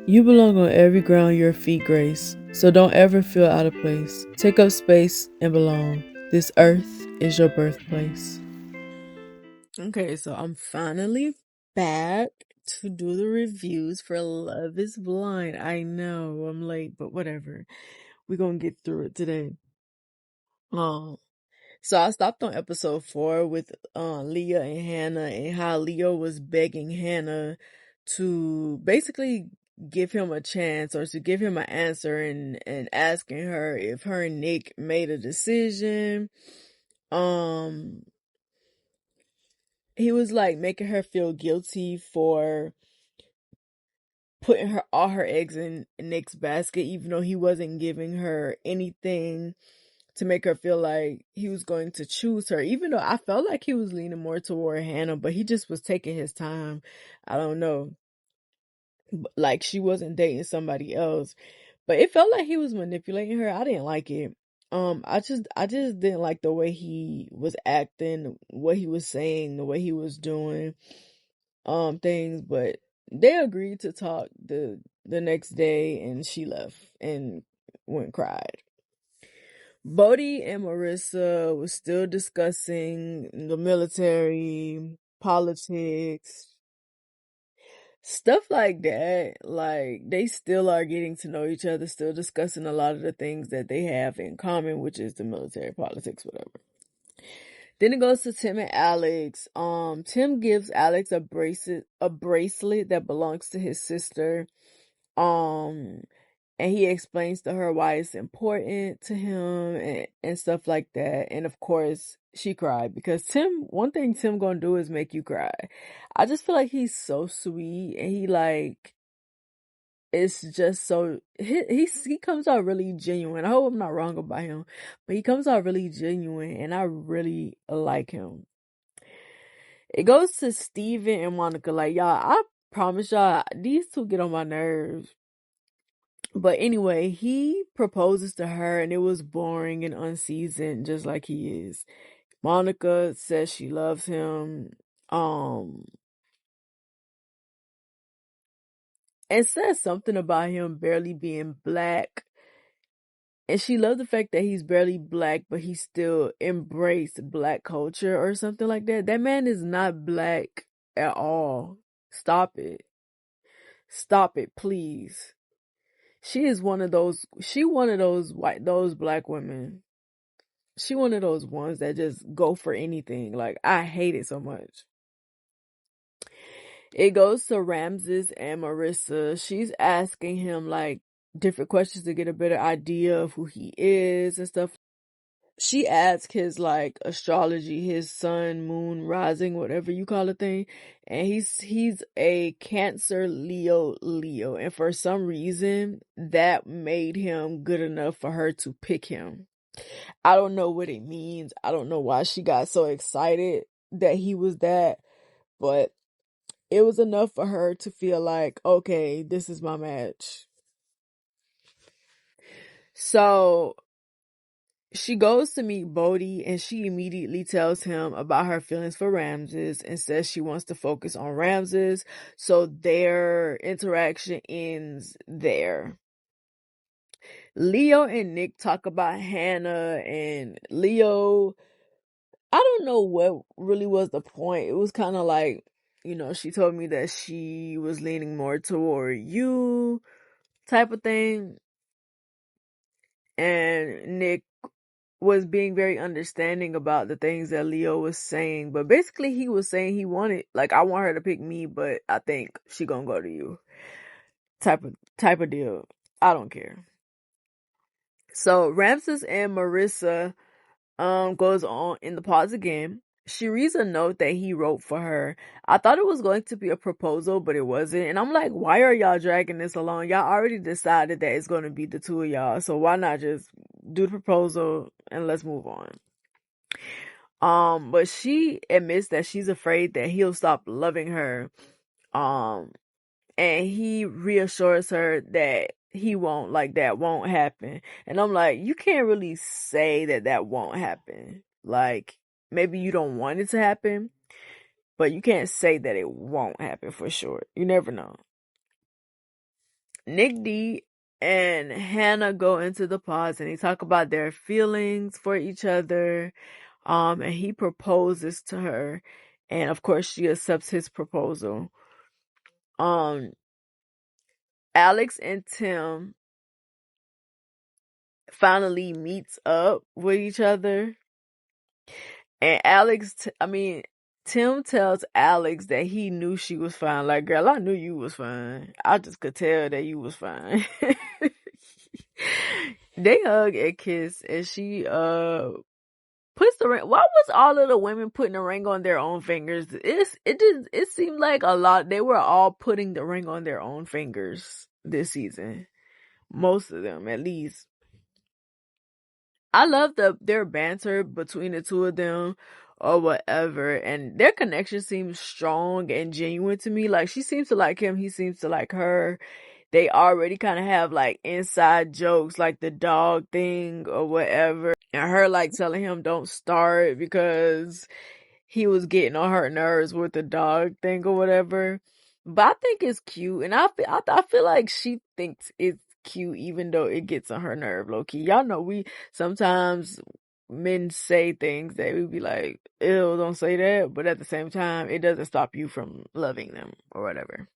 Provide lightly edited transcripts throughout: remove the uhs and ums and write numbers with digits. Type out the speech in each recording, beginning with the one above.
You belong on every ground your feet grace, so don't ever feel out of place. Take up space and belong. This earth is your birthplace. Okay, so I'm finally back to do the reviews for Love is Blind. I know I'm late, but whatever. We're gonna get through it today. Um, so I stopped on episode 4 with Leah and Hannah, and how Leo was begging Hannah to basically give him a chance, or to give him an answer, and asking her if her and Nick made a decision. Um he was like making her feel guilty for putting all her eggs in Nick's basket, even though he wasn't giving her anything to make her feel like he was going to choose her. Even though I felt like he was leaning more toward Hannah, but he just was taking his time. I don't know. Like she wasn't dating somebody else. But it felt like he was manipulating her. I didn't like it. I just didn't like the way he was acting, what he was saying, the way he was doing things, but they agreed to talk the next day, and she left and went and cried. Bodie and Marissa was still discussing the military, politics, stuff like that. Like, they still are getting to know each other, still discussing a lot of the things that they have in common, which is the military, politics, whatever. Then it goes to Tim and Alex. Tim gives Alex a bracelet that belongs to his sister. Um, and he explains to her why it's important to him, and stuff like that. And of course, she cried because one thing Tim gonna do is make you cry. I just feel like he's so sweet, and he like, it's just so, he comes out really genuine. I hope I'm not wrong about him, but he comes out really genuine, and I really like him. It goes to Steven and Monica. Like, y'all, I promise y'all, these two get on my nerves. But anyway, he proposes to her, and it was boring and unseasoned, just like he is. Monica says she loves him, um, and says something about him barely being black. And she loved the fact that he's barely black, but he still embraced black culture or something like that. That man is not black at all. Stop it. Stop it, please. She one of those black women. She one of those ones that just go for anything. Like, I hate it so much. It goes to Ramses and Marissa. She's asking him like different questions to get a better idea of who he is and stuff. She asked his like astrology, his sun, moon, rising, whatever you call it thing. And he's a Cancer Leo, and for some reason that made him good enough for her to pick him. I don't know what it means. I don't know why she got so excited that he was that, but it was enough for her to feel like, okay, this is my match. So she goes to meet Bodhi, and she immediately tells him about her feelings for Ramses and says she wants to focus on Ramses. So their interaction ends there. Leo and Nick talk about Hannah, and Leo, I don't know what really was the point. It was kind of like, she told me that she was leaning more toward you type of thing. And Nick was being very understanding about the things that Leo was saying. But basically he was saying he wanted, like, I want her to pick me, but I think she gonna go to you. Type of deal. I don't care. So Ramses and Marissa goes on in the pause again. She reads a note that he wrote for her. I thought it was going to be a proposal, but it wasn't. And I'm like, why are y'all dragging this along? Y'all already decided that it's going to be the two of y'all. So why not just do the proposal and let's move on? But she admits that she's afraid that he'll stop loving her. Um, and he reassures her that he won't, like, that won't happen. And I'm like, you can't really say that won't happen. Like, maybe you don't want it to happen, but you can't say that it won't happen for sure. You never know. Nick D and Hannah go into the pause and they talk about their feelings for each other. And he proposes to her, and of course she accepts his proposal. Alex and Tim finally meets up with each other, and Tim tells Alex that he knew she was fine. Like, girl, I knew you was fine. I just could tell that you was fine. They hug and kiss, and she puts the ring. Why was all of the women putting the ring on their own fingers? It seemed like a lot. They were all putting the ring on their own fingers this season. Most of them, at least. I love their banter between the two of them or whatever, and their connection seems strong and genuine to me. Like, she seems to like him, he seems to like her. They already kind of have like inside jokes, like the dog thing or whatever, and her like telling him don't start because he was getting on her nerves with the dog thing or whatever. But I think it's cute, and I feel like she thinks it's cute even though it gets on her nerve, low key. Y'all know we sometimes men say things that we be like, ew, don't say that, but at the same time, it doesn't stop you from loving them or whatever.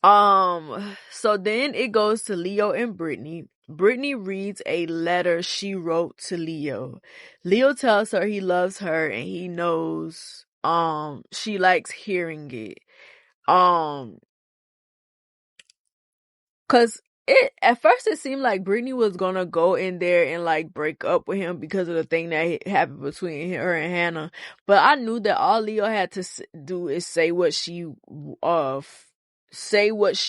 So then it goes to Leo and Brittany. Brittany reads a letter she wrote to Leo. Leo tells her he loves her and he knows she likes hearing it. Cause at first it seemed like Brittany was gonna go in there and like break up with him because of the thing that happened between her and Hannah. But I knew that all Leo had to do is say what she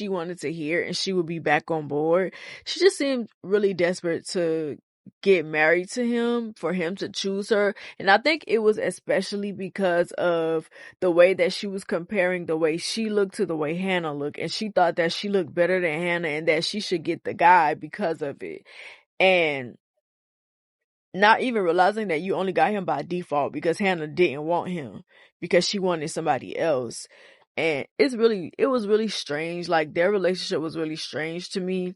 wanted to hear, and she would be back on board. She just seemed really desperate to get married to him, for him to choose her. And I think it was especially because of the way that she was comparing the way she looked to the way Hannah looked, and she thought that she looked better than Hannah and that she should get the guy because of it. And not even realizing that you only got him by default because Hannah didn't want him because she wanted somebody else. And it was really strange. Like, their relationship was really strange to me.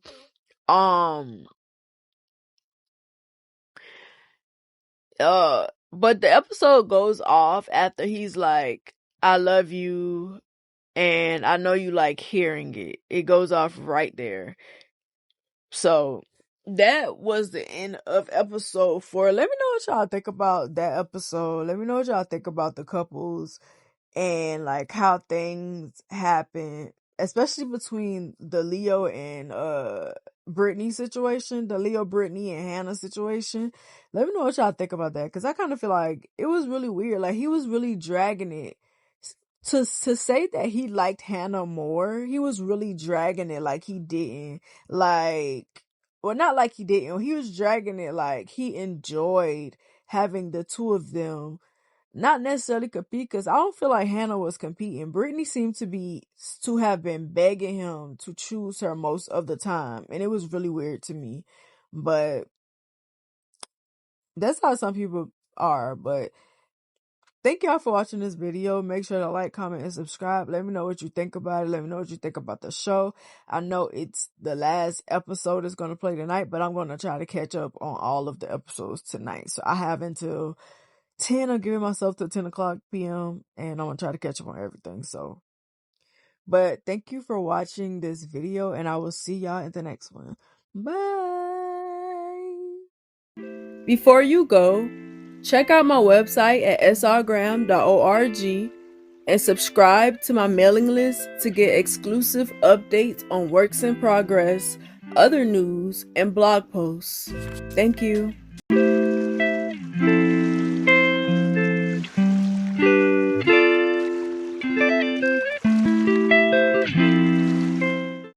But the episode goes off after he's like, I love you and I know you like hearing it. It goes off right there. So that was the end of episode 4. Let me know what y'all think about that episode. Let me know what y'all think about the couples and like how things happen, especially between the Leo and Brittany situation, the Leo, Brittany, and Hannah situation. Let me know what y'all think about that, because I kind of feel like it was really weird. Like, he was really dragging it to say that he liked Hannah more. He was really dragging it like he didn't like, well, not like he didn't. He was dragging it like he enjoyed having the two of them not necessarily compete, because I don't feel like Hannah was competing. Brittany seemed to have been begging him to choose her most of the time, and it was really weird to me. But that's how some people are. But thank y'all for watching this video. Make sure to like, comment, and subscribe. Let me know what you think about it. Let me know what you think about the show. I know it's the last episode is going to play tonight, but I'm going to try to catch up on all of the episodes tonight. So I have until 10. I'm giving myself to 10 o'clock p.m. and I'm gonna try to catch up on everything. So, but thank you for watching this video, and I will see y'all in the next one. Bye. Before you go, check out my website at srgrahamwrites.org and subscribe to my mailing list to get exclusive updates on works in progress, other news, and blog posts. Thank you.